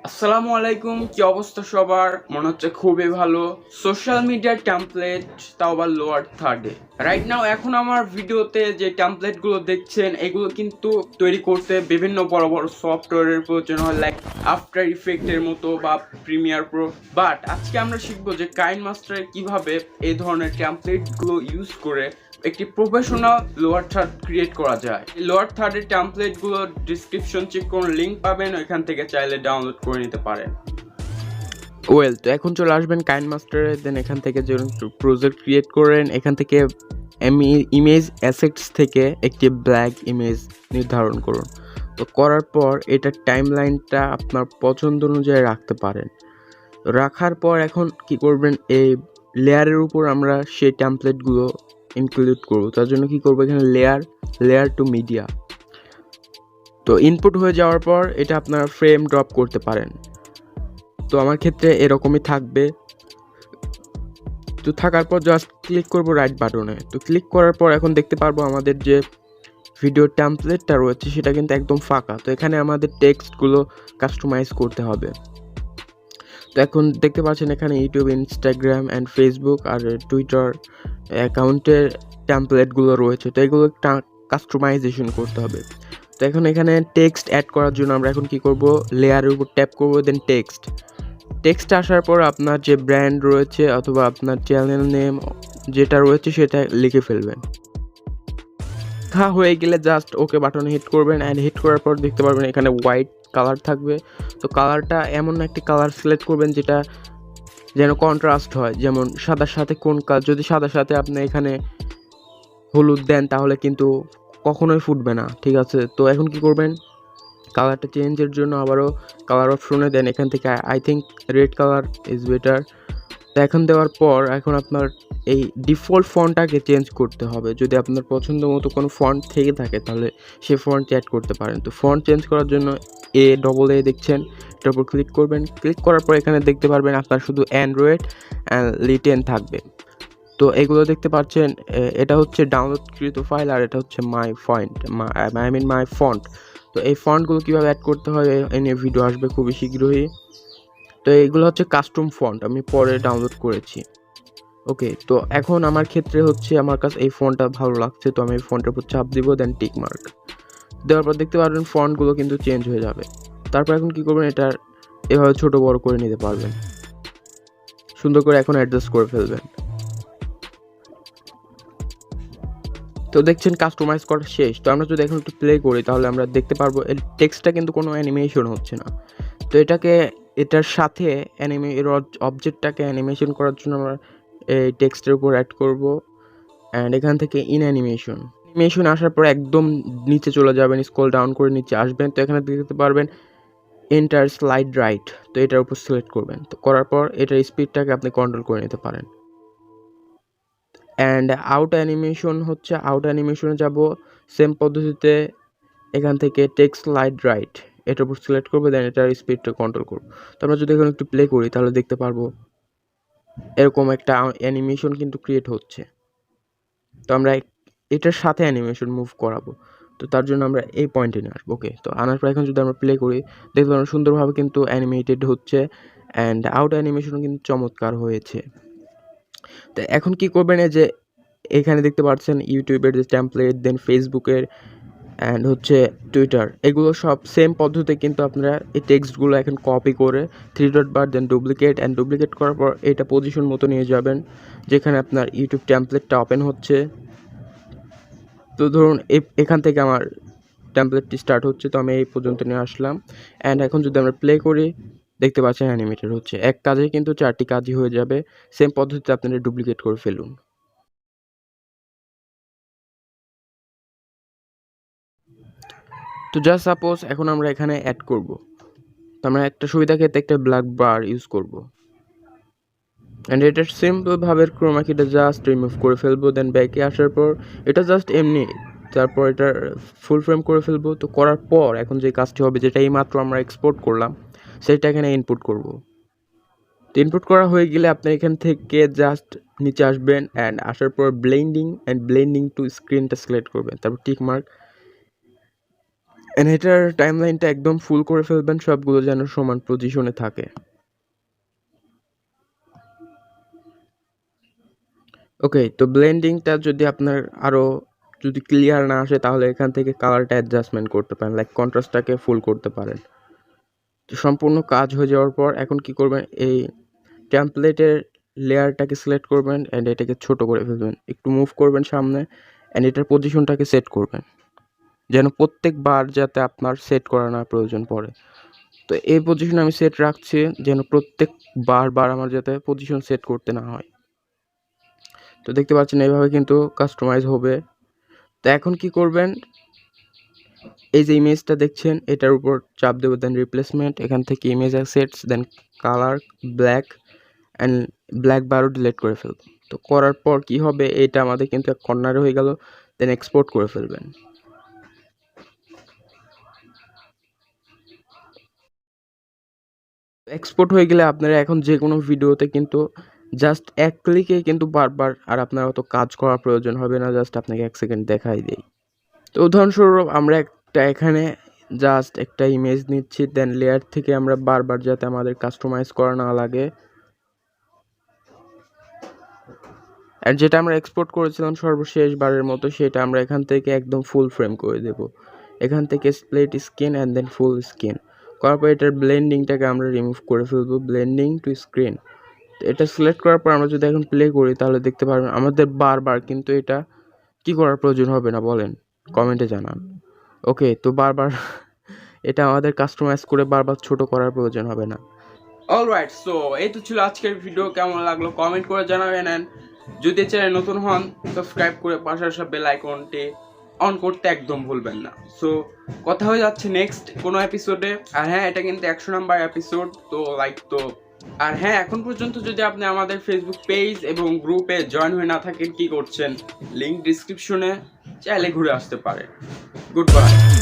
আসসালামু আলাইকুম, কি অবস্থা সবার? মনে হচ্ছে খুবই ভালো। সোশ্যাল মিডিয়ার টেমপ্লেট, তাও আবার লোয়ার থার্ডে। রাইট নাও এখন আমার ভিডিওতে যে টেমপ্লেটগুলো দেখছেন এগুলো কিন্তু তৈরি করতে বিভিন্ন বড় বড় সফটওয়্যারের প্রয়োজন হয়, লাইক আফটার ইফেক্টের মতো বা প্রিমিয়ার প্রো। বাট আজকে আমরা শিখবো যে কাইনমাস্টারে কিভাবে এই ধরনের টেমপ্লেটগুলো ইউজ করে একটি প্রফেশনাল লোয়ার থার্ড ক্রিয়েট করা যায়। এই লোয়ার থার্ডের টেমপ্লেটগুলো ডিসক্রিপশন চেক করুন, লিঙ্ক পাবেন, ওইখান থেকে চাইলে ডাউনলোড করে নিতে পারেন। তো এখন চলে আসবেন কাইনমাস্টারে, দেন এখান থেকে যে প্রজেক্ট ক্রিয়েট করেন, এখান থেকে ইমেজ অ্যাসেটস থেকে একটি ব্ল্যাক ইমেজ নির্ধারণ করুন। তো করার পর এটার টাইমলাইনটা আপনার পছন্দ অনুযায়ী রাখতে পারেন। রাখার পর এখন কি করবেন, এই লেয়ারের উপর আমরা সেই টেমপ্লেটগুলো ইনক্লুড করব। তার জন্য কি করব, এখানে লেয়ার টু মিডিয়া। তো ইনপুট হয়ে যাওয়ার পর এটা আপনারা ফ্রেম ড্রপ করতে পারেন। তো আমার ক্ষেত্রে এরকমই থাকবে। তো থাকার পর জাস্ট ক্লিক করব রাইট বাটনে। তো ক্লিক করার পর এখন দেখতে পারবো আমাদের যে ভিডিও টেমপ্লেটটা রয়েছে সেটা কিন্তু একদম ফাঁকা। তো এখানে আমাদের টেক্সটগুলো কাস্টমাইজ করতে হবে। তো এখন দেখতে পাচ্ছেন এখানে ইউটিউব, ইনস্টাগ্রাম অ্যান্ড ফেসবুক আর টুইটার অ্যাকাউন্টের টেমপ্লেটগুলো রয়েছে। তো এগুলো কাস্টমাইজেশন করতে হবে। তো এখন এখানে টেক্সট অ্যাড করার জন্য আমরা এখন কি করব, লেয়ারের উপর ট্যাপ করব, দেন টেক্সট আসার পর আপনার যে ব্র্যান্ড রয়েছে অথবা আপনার চ্যানেল নেম যেটা রয়েছে সেটা লিখে ফেলবেন। হয়ে গেলে জাস্ট ওকে বাটনে হিট করবেন, অ্যান্ড হিট করার পর দেখতে পারবেন এখানে হোয়াইট কালার থাকবে। তো কালারটা এমন একটি কালার সিলেক্ট করবেন যেটা যেন কন্ট্রাস্ট হয়, যেমন সাদার সাথে কোন কালার, যদি সাদার সাথে আপনি এখানে হলুদ দেন তাহলে কিন্তু কখনোই ফুটবে না, ঠিক আছে। তো এখন কি করবেন, কালারটা চেঞ্জের জন্য আবারও কালার অপশনে দেন, এখান থেকে I think red colour is better. তো এখন দেওয়ার পর এখন আপনার এই ডিফল্ট ফন্টটাকে চেঞ্জ করতে হবে। যদি আপনার পছন্দ মতো কোনো ফন্ট থেকে থাকে তাহলে সেই ফন্ট অ্যাড করতে পারেন। তো ফন্ট চেঞ্জ করার জন্য এ দেখছেন, এটার উপর ক্লিক করবেন। ক্লিক করার পর এখানে দেখতে পারবেন আপনার শুধু অ্যান্ড্রয়েড অ্যান্ড লিটেন থাকবে। তো এগুলো দেখতে পাচ্ছেন, এটা হচ্ছে ডাউনলোডকৃত ফাইল আর এটা হচ্ছে মাই ফন্ট। তো এই ফন্টগুলো কীভাবে অ্যাড করতে হয় এই নিয়ে ভিডিও আসবে খুবই শীঘ্রই। তো এইগুলো হচ্ছে কাস্টম ফন্ট, আমি পরে ডাউনলোড করেছি। ওকে, তো এখন আমার ক্ষেত্রে হচ্ছে আমার কাছে এই ফন্টটা ভালো লাগছে, তো আমি এই ফন্টের উপর চাপ দিব, দেন টিক মার্ক দেওয়ার পর দেখতে পারবেন ফন্টগুলো কিন্তু চেঞ্জ হয়ে যাবে। তারপর এখন কি করবেন, এটা এভাবে ছোট বড় করে নিতে পারবেন, সুন্দর করে এখন অ্যাডজাস্ট করে ফেলবেন। তো দেখছেন কাস্টমাইজ করা শেষ। তো আমরা যদি এখন একটু প্লে করি তাহলে আমরা দেখতে পারবো এর টেক্সটটা কিন্তু কোনো অ্যানিমেশন হচ্ছে না। তো এটার সাথে এর অবজেক্টটাকে অ্যানিমেশন করার জন্য আমরা এই টেক্সটের উপর অ্যাড করব, অ্যান্ড এখান থেকে অ্যানিমেশন আসার পর একদম নিচে চলে যাবেন, স্ক্রল ডাউন করে নিচে আসবেন। তো এখানে দেখতে পারবেন এন্টার স্লাইড রাইট, তো এটার উপর সিলেক্ট করবেন। তো করার পর এটার স্পিডটাকে আপনি কন্ট্রোল করে নিতে পারেন। অ্যান্ড আউট অ্যানিমেশনে যাব, সেম পদ্ধতিতে এখান থেকে টেক্সট স্লাইড রাইট এটার উপর সিলেক্ট করবো, দেন এটার স্পিডটা কন্ট্রোল করবো। তো আমরা যদি এখন একটু প্লে করি তাহলে দেখতে পারবো এরকম একটা অ্যানিমেশন কিন্তু ক্রিয়েট হচ্ছে। তো আমরা এটার সাথে অ্যানিমেশন মুভ করাবো, তো তার জন্য আমরা এই পয়েন্টে নিয়ে আসবো। ওকে, তো আনার পর এখন যদি আমরা প্লে করি দেখতে পারবো সুন্দরভাবে কিন্তু অ্যানিমেটেড হচ্ছে, অ্যান্ড আউট অ্যানিমেশনও কিন্তু চমৎকার হয়েছে। তো এখন কি করবেন, এই যে এখানে দেখতে পাচ্ছেন ইউটিউবের যে টেমপ্লেট, দেন ফেসবুকের অ্যান্ড হচ্ছে টুইটার, এগুলো সব সেম পদ্ধতি কিন্তু আপনারা এই টেক্সটগুলো এখন কপি করে 3 ডট বার দেন ডুপ্লিকেট করার পর এটা পজিশন মতো নিয়ে যাবেন যেখানে আপনার ইউটিউব টেমপ্লেটটা ওপেন হচ্ছে। তো ধরুন এখান থেকে আমার টেমপ্লেটটি স্টার্ট হচ্ছে, তো আমি এই পর্যন্ত নিয়ে আসলাম। অ্যান্ড এখন যদি আমরা প্লে করি দেখতে পাচ্ছেন অ্যানিমেটেড হচ্ছে। এক কাজে কিন্তু 4টি কাজই হয়ে যাবে। সেম পদ্ধতিতে আপনারা ডুপ্লিকেট করে ফেলুন। তো জাস্ট সাপোজ এখন আমরা এখানে অ্যাড করব, তো আমরা একটা সুবিধা ক্ষেত্রে একটা ব্ল্যাক বার ইউজ করব, অ্যান্ড এটা সিম্পলভাবে ক্রোমা কিটা জাস্ট রিমুভ করে ফেলবো। দেন ব্যাকে আসার পর এটা জাস্ট এমনি, তারপর এটা ফুল ফ্রেম করে ফেলবো। তো করার পর এখন যে কাজটি হবে, যেটা এইমাত্র আমরা এক্সপোর্ট করলাম, সেটা এখানে ইনপুট করব। তো ইনপুট করা হয়ে গেলে আপনি এখান থেকে জাস্ট নিচে আসবেন, অ্যান্ড আসার পর ব্লেন্ডিং টু স্ক্রিনটা সিলেক্ট করবেন, তারপর টিক মার্ক, এন্ড এটার টাইমলাইনটা একদম ফুল করে ফেলবেন, সবগুলো যেন সমান পজিশনে থাকে। ওকে, তো ব্লেন্ডিংটা যদি আপনার আরও যদি ক্লিয়ার না আসে তাহলে এখান থেকে কালারটা অ্যাডজাস্টমেন্ট করতে পারেন, লাইক কন্ট্রাস্টটাকে ফুল করতে পারেন। তো সম্পূর্ণ কাজ হয়ে যাওয়ার পর এখন কি করবেন, এই টেমপ্লেটের লেয়ারটাকে সিলেক্ট করবেন অ্যান্ড এটাকে ছোট করে ফেলবেন, একটু মুভ করবেন সামনে অ্যান্ড এটার পজিশনটাকে সেট করবেন যেন প্রত্যেকবার যাতে আপনার সেট করা না প্রয়োজন পড়ে। তো এই পজিশন আমি সেট রাখছি যেন প্রত্যেকবার আমার যাতে পজিশন সেট করতে না হয়। তো দেখতে পাচ্ছেন এইভাবে কিন্তু কাস্টমাইজ হবে। তো এখন কি করবেন, এই যে ইমেজটা দেখছেন এটার উপর চাপ দেবো, দেন রিপ্লেসমেন্ট, এখান থেকে image assets, then colour black and black বারও ডিলিট করে ফেলবো। তো করার পর কি হবে, এটা আমাদের কিন্তু এক কর্নারে হয়ে গেল। দেন এক্সপোর্ট করে ফেলবেন। এক্সপোর্ট হয়ে গেলে আপনারা এখন যে কোনো ভিডিওতে কিন্তু জাস্ট এক ক্লিকে কিন্তু বারবার আর আপনার অত কাজ করার প্রয়োজন হবে না, জাস্ট আপনাকে 1 সেকেন্ড দেখাই দেই। তো উদাহরণস্বরূপ আমরা এখানে জাস্ট একটা ইমেজ নিচ্ছি, দেন লেয়ার থেকে আমরা বারবার যাতে আমাদের কাস্টমাইজ করা না লাগে, আর যেটা আমরা এক্সপোর্ট করেছিলাম সর্বশেষ বারের মতো সেটা আমরা এখান থেকে একদম ফুল ফ্রেম করে দেব। এখান থেকে split screen and then full screen করার পর এটার ব্লেন্ডিংটাকে আমরা রিমুভ করে ফেলবো, ব্লেন্ডিং টু স্ক্রিন। তো এটা সিলেক্ট করার পর আমরা যদি এখন প্লে করি তাহলে দেখতে পারবেন আমাদের বারবার কিন্তু এটা কি করার প্রয়োজন হবে না, বলেন কমেন্টে জানান। ওকে, তো বারবার এটা আমাদের কাস্টমাইজ করে বারবার ছোট করার প্রয়োজন হবে না। অলরাইট, সো এই তো ছিল আজকের ভিডিও। কেমন লাগলো কমেন্ট করে জানাবেন, এন্ড যদি চ্যানেল নতুন হন সাবস্ক্রাইব করে পাশে আসা বেল আইকনটি অন করতে একদম ভুলবেন না। সো কথা হয়ে যাচ্ছে নেক্সট কোনো এপিসোডে। আর হ্যাঁ, এটা কিন্তু 100 নাম্বার এপিসোড, তো লাইক তো। আর হ্যাঁ, এখন পর্যন্ত যদি আপনি আমাদের ফেসবুক পেজ এবং গ্রুপে জয়েন হয়ে না থাকেন কি করছেন, লিঙ্ক ডিসক্রিপশনে চাইলে ঘুরে আসতে পারেন। Good bye.